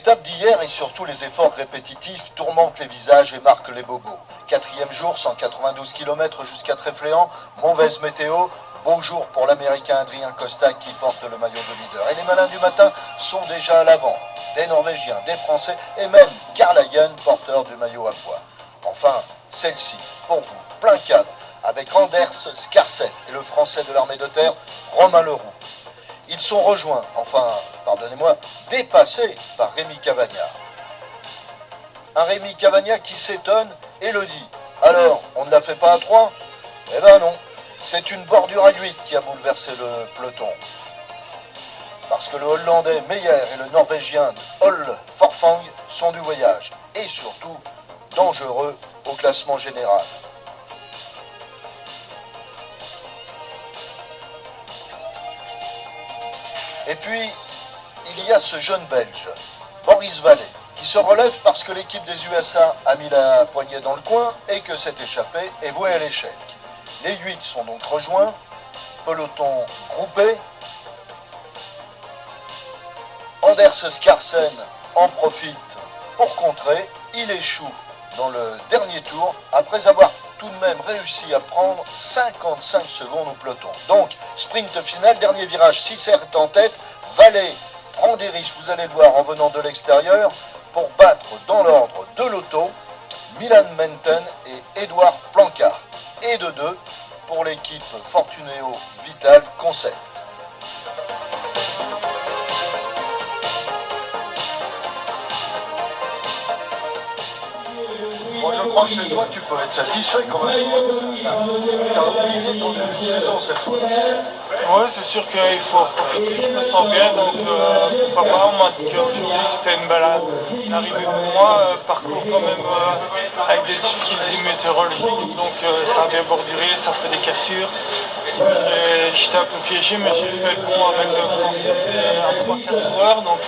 L'étape d'hier et surtout les efforts répétitifs tourmentent les visages et marquent les bobos. 4e jour, 192 km jusqu'à Tréfléan, mauvaise météo, beau jour pour l'Américain Adrien Costa qui porte le maillot de leader. Et les malins du matin sont déjà à l'avant. Des Norvégiens, des Français et même Karl Hagen, porteur du maillot à pois. Enfin, celle-ci, pour vous, plein cadre, avec Anders Skarset et le Français de l'armée de terre, Romain Leroux. Ils sont rejoints, enfin, pardonnez-moi, dépassés par Rémi Cavagna. Un Rémi Cavagna qui s'étonne et le dit. Alors, on ne la fait pas à 3? Eh ben non, c'est une bordure à 8 qui a bouleversé le peloton. Parce que le Hollandais Meyer et le Norvégien Ole Forfang sont du voyage. Et surtout, dangereux au classement général. Et puis, il y a ce jeune Belge, Boris Vallée, qui se relève parce que l'équipe des USA a mis la poignée dans le coin et que cette échappée est vouée à l'échec. Les 8 sont donc rejoints, peloton groupé. Anders Skarsen en profite pour contrer, il échoue dans le dernier tour après avoir tout de même réussi à prendre 55 secondes au peloton. Donc, sprint final, dernier virage, Sissert est en tête, Vallée prend des risques, vous allez le voir en venant de l'extérieur, pour battre dans l'ordre de l'auto, Milan Menten et Edouard Plancard. Et de 2 pour l'équipe Fortuneo Vital Concept. Moi, je crois que c'est toi, tu peux être satisfait quand même. Tu as oublié ton début de saison cette fois. Oui, c'est sûr qu'il faut profiter, je me sens bien, donc papa m'a dit qu'aujourd'hui c'était une belle arrivée pour moi, parcours quand même avec des difficultés météorologiques, donc ça a bien borduré, ça fait des cassures. J'étais un peu piégé, mais j'ai fait le pont avec le français, c'est un 3-4 coureurs, donc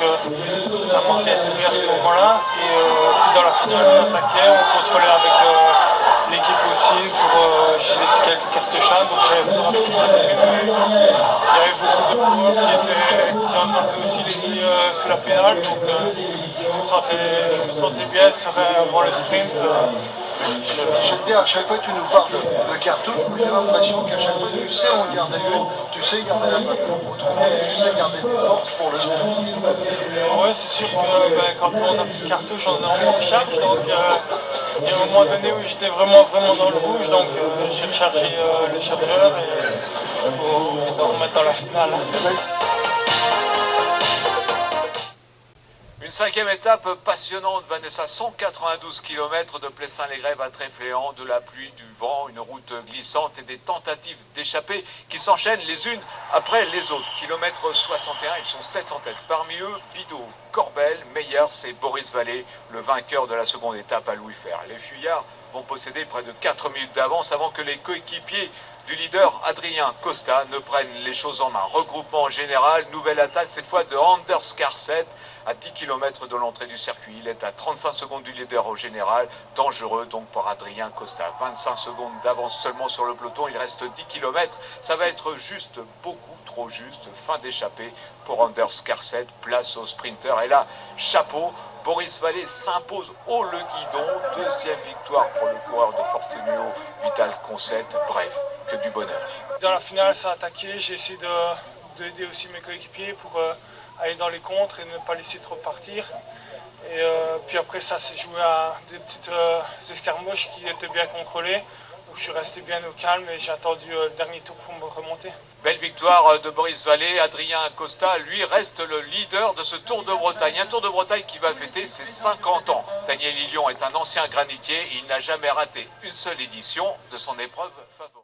ça m'a bien souri à ce moment-là. Et puis dans la finale, ça attaquait, on contrôlait avec l'équipe aussi, j'ai laissé quelques cartes chaudes, donc j'avais plus rapidement exprimé. Il y avait beaucoup de coureurs qui en avaient aussi laissé sous la pédale, donc je me sentais bien serein avant le sprint. J'aime bien, à chaque fois que tu nous parles de cartouches, j'ai l'impression qu'à chaque fois tu sais en garder une, tu sais garder la bonne, autrement tu sais garder des forces pour le sprint. Oui, c'est sûr que quand on a plus de cartouches, on en manque chaque, donc il y a un moment donné où j'étais vraiment dans le rouge, donc j'ai rechargé les chargeurs et il faut remettre dans la finale. Une 5e étape passionnante, Vanessa, 192 km de Plessin-les-Grèves à Tréfléan, de la pluie, du vent, une route glissante et des tentatives d'échapper qui s'enchaînent les unes après les autres. Kilomètre 61, ils sont 7 en tête. Parmi eux, Bidot, Corbel, Meyer, c'est Boris Vallée, le vainqueur de la seconde étape à Louis Fer. Les fuyards vont posséder près de 4 minutes d'avance avant que les coéquipiers du leader Adrien Costa ne prennent les choses en main. Regroupement général, nouvelle attaque cette fois de Anders Skarset à 10 km de l'entrée du circuit. Il est à 35 secondes du leader au général, dangereux donc pour Adrien Costa. 25 secondes d'avance seulement sur le peloton, il reste 10 km. Ça va être juste, beaucoup trop juste, fin d'échappée pour Anders Skarset, place au sprinter. Et là, chapeau, Boris Vallée s'impose haut le guidon. 2e victoire pour le coureur de Fortuneo Vital Concept. Bref, que du bonheur. Dans la finale, ça a attaqué. J'ai essayé d'aider aussi mes coéquipiers pour aller dans les contres et ne pas laisser trop partir. Et puis après, ça s'est joué à des petites escarmouches qui étaient bien contrôlées. Donc je suis resté bien au calme et j'ai attendu le dernier tour pour me remonter. Belle victoire de Boris Vallée. Adrien Costa, lui, reste le leader de ce Tour de Bretagne. Un Tour de Bretagne qui va fêter ses 50 ans. Daniel Lilion est un ancien granitier et il n'a jamais raté une seule édition de son épreuve favorite.